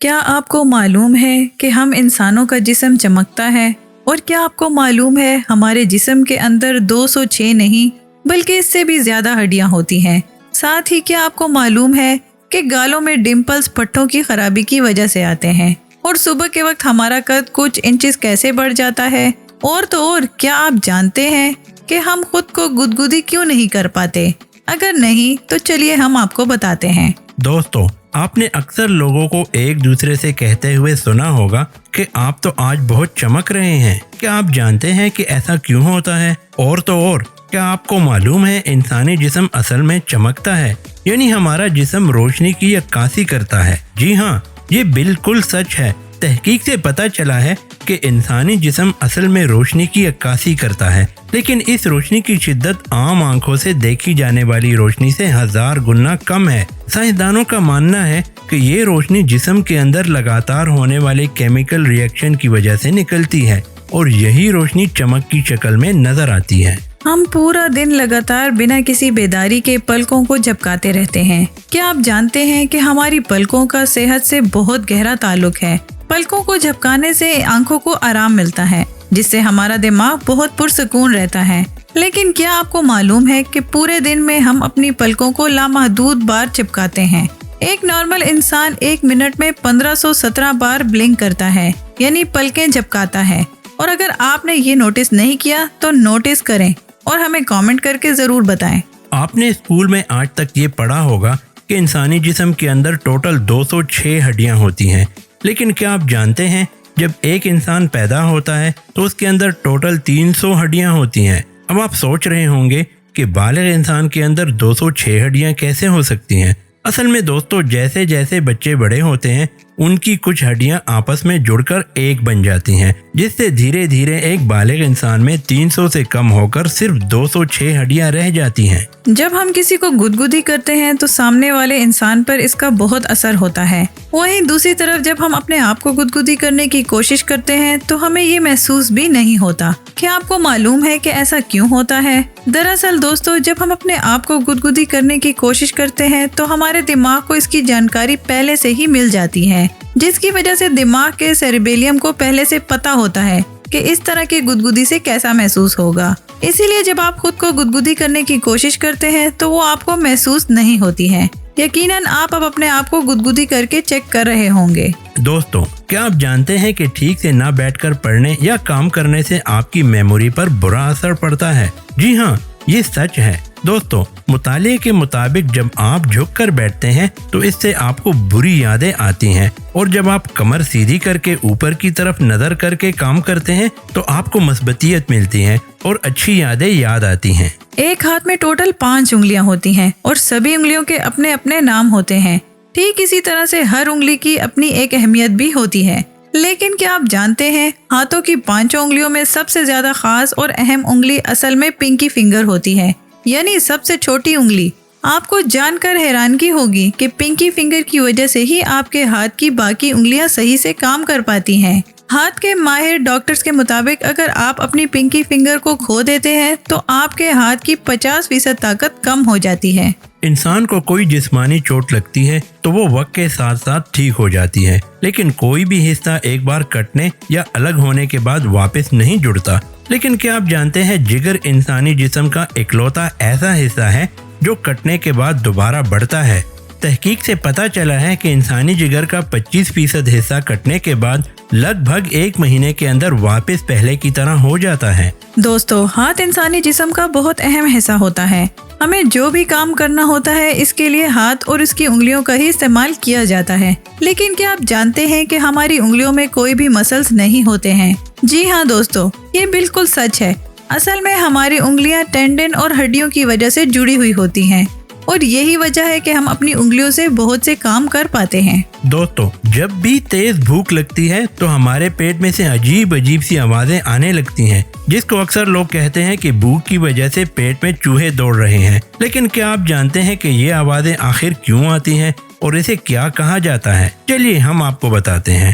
کیا آپ کو معلوم ہے کہ ہم انسانوں کا جسم چمکتا ہے؟ اور کیا آپ کو معلوم ہے ہمارے جسم کے اندر 206 نہیں بلکہ اس سے بھی زیادہ ہڈیاں ہوتی ہیں؟ ساتھ ہی کیا آپ کو معلوم ہے کہ گالوں میں ڈمپلز پٹھوں کی خرابی کی وجہ سے آتے ہیں؟ اور صبح کے وقت ہمارا قد کچھ انچز کیسے بڑھ جاتا ہے؟ اور تو اور کیا آپ جانتے ہیں کہ ہم خود کو گدگدی کیوں نہیں کر پاتے؟ اگر نہیں تو چلیے ہم آپ کو بتاتے ہیں۔ دوستو، آپ نے اکثر لوگوں کو ایک دوسرے سے کہتے ہوئے سنا ہوگا کہ آپ تو آج بہت چمک رہے ہیں۔ کیا آپ جانتے ہیں کہ ایسا کیوں ہوتا ہے؟ اور تو اور کیا آپ کو معلوم ہے انسانی جسم اصل میں چمکتا ہے، یعنی ہمارا جسم روشنی کی عکاسی کرتا ہے؟ جی ہاں، یہ بالکل سچ ہے۔ تحقیق سے پتہ چلا ہے کہ انسانی جسم اصل میں روشنی کی عکاسی کرتا ہے، لیکن اس روشنی کی شدت عام آنکھوں سے دیکھی جانے والی روشنی سے 1000 گنا کم ہے۔ سائنسدانوں کا ماننا ہے کہ یہ روشنی جسم کے اندر لگاتار ہونے والے کیمیکل ری ایکشن کی وجہ سے نکلتی ہے اور یہی روشنی چمک کی شکل میں نظر آتی ہے۔ ہم پورا دن لگاتار بنا کسی بیداری کے پلکوں کو جھپکاتے رہتے ہیں۔ کیا آپ جانتے ہیں کہ ہماری پلکوں کا صحت سے بہت گہرا تعلق ہے؟ پلکوں کو جھپکانے سے آنکھوں کو آرام ملتا ہے، جس سے ہمارا دماغ بہت پرسکون رہتا ہے۔ لیکن کیا آپ کو معلوم ہے کہ پورے دن میں ہم اپنی پلکوں کو لامحدود بار چپکاتے ہیں؟ ایک نارمل انسان 1 منٹ میں 1517 بار بلنک کرتا ہے، یعنی پلکیں جھپکاتا ہے۔ اور اگر آپ نے یہ نوٹس نہیں کیا تو نوٹس کریں اور ہمیں کامنٹ کر کے ضرور بتائیں۔ آپ نے اسکول میں آج تک یہ پڑھا ہوگا کہ انسانی جسم کے اندر ٹوٹل 206 ہڈیاں ہوتی ہیں، لیکن کیا آپ جانتے ہیں جب ایک انسان پیدا ہوتا ہے تو اس کے اندر ٹوٹل 300 ہڈیاں ہوتی ہیں؟ اب آپ سوچ رہے ہوں گے کہ بالغ انسان کے اندر 206 ہڈیاں کیسے ہو سکتی ہیں؟ اصل میں دوستو، جیسے جیسے بچے بڑے ہوتے ہیں ان کی کچھ ہڈیاں آپس میں جڑ کر ایک بن جاتی ہیں، جس سے دھیرے دھیرے ایک بالغ انسان میں 300 سے کم ہو کر صرف 206 ہڈیاں رہ جاتی ہیں۔ جب ہم کسی کو گدگدی کرتے ہیں تو سامنے والے انسان پر اس کا بہت اثر ہوتا ہے۔ وہیں دوسری طرف جب ہم اپنے آپ کو گدگدی کرنے کی کوشش کرتے ہیں تو ہمیں یہ محسوس بھی نہیں ہوتا۔ کیا آپ کو معلوم ہے کہ ایسا کیوں ہوتا ہے؟ دراصل دوستو، جب ہم اپنے آپ کو گدگدی کرنے کی کوشش کرتے ہیں تو ہمارے دماغ کو اس کی جانکاری پہلے سے ہی مل جاتی ہے، جس کی وجہ سے دماغ کے سیریبیلیم کو پہلے سے پتہ ہوتا ہے کہ اس طرح کی گدگدی سے کیسا محسوس ہوگا۔ اسی لیے جب آپ خود کو گدگدی کرنے کی کوشش کرتے ہیں تو وہ آپ کو محسوس نہیں ہوتی ہے۔ یقیناً آپ اب اپنے آپ کو گدگدی کر کے چیک کر رہے ہوں گے۔ دوستو، کیا آپ جانتے ہیں کہ ٹھیک سے نہ بیٹھ کر پڑھنے یا کام کرنے سے آپ کی میموری پر برا اثر پڑتا ہے؟ جی ہاں، یہ سچ ہے۔ دوستو، مطالعے کے مطابق جب آپ جھک کر بیٹھتے ہیں تو اس سے آپ کو بری یادیں آتی ہیں، اور جب آپ کمر سیدھی کر کے اوپر کی طرف نظر کر کے کام کرتے ہیں تو آپ کو مثبتیت ملتی ہے اور اچھی یادیں یاد آتی ہیں۔ ایک ہاتھ میں ٹوٹل 5 انگلیاں ہوتی ہیں اور سبھی انگلیوں کے اپنے اپنے نام ہوتے ہیں۔ ٹھیک اسی طرح سے ہر انگلی کی اپنی ایک اہمیت بھی ہوتی ہے۔ لیکن کیا آپ جانتے ہیں ہاتھوں کی 5 انگلیوں میں سب سے زیادہ خاص اور اہم انگلی اصل میں پنکی فنگر ہوتی ہے، یعنی سب سے چھوٹی انگلی۔ آپ کو جان کر حیرانگی ہوگی کہ پنکی فنگر کی وجہ سے ہی آپ کے ہاتھ کی باقی انگلیاں صحیح سے کام کر پاتی ہیں۔ ہاتھ کے ماہر ڈاکٹرز کے مطابق اگر آپ اپنی پنکی فنگر کو کھو دیتے ہیں تو آپ کے ہاتھ کی 50% طاقت کم ہو جاتی ہے۔ انسان کو کوئی جسمانی چوٹ لگتی ہے تو وہ وقت کے ساتھ ساتھ ٹھیک ہو جاتی ہے، لیکن کوئی بھی حصہ ایک بار کٹنے یا الگ ہونے کے بعد واپس نہیں جڑتا۔ لیکن کیا آپ جانتے ہیں جگر انسانی جسم کا اکلوتا ایسا حصہ ہے جو کٹنے کے بعد دوبارہ بڑھتا ہے۔ تحقیق سے پتہ چلا ہے کہ انسانی جگر کا 25% حصہ کٹنے کے بعد لگ بھگ 1 مہینے کے اندر واپس پہلے کی طرح ہو جاتا ہے۔ دوستو، ہاتھ انسانی جسم کا بہت اہم حصہ ہوتا ہے۔ ہمیں جو بھی کام کرنا ہوتا ہے اس کے لیے ہاتھ اور اس کی انگلیوں کا ہی استعمال کیا جاتا ہے۔ لیکن کیا آپ جانتے ہیں کہ ہماری انگلیوں میں کوئی بھی مسلز نہیں ہوتے ہیں؟ جی ہاں دوستو، یہ بالکل سچ ہے۔ اصل میں ہماری انگلیاں ٹینڈن اور ہڈیوں کی وجہ سے جڑی ہوئی ہوتی ہیں، اور یہی وجہ ہے کہ ہم اپنی انگلیوں سے بہت سے کام کر پاتے ہیں۔ دوستو، جب بھی تیز بھوک لگتی ہے تو ہمارے پیٹ میں سے عجیب سی آوازیں آنے لگتی ہیں، جس کو اکثر لوگ کہتے ہیں کہ بھوک کی وجہ سے پیٹ میں چوہے دوڑ رہے ہیں۔ لیکن کیا آپ جانتے ہیں کہ یہ آوازیں آخر کیوں آتی ہیں اور اسے کیا کہا جاتا ہے؟ چلیے ہم آپ کو بتاتے ہیں۔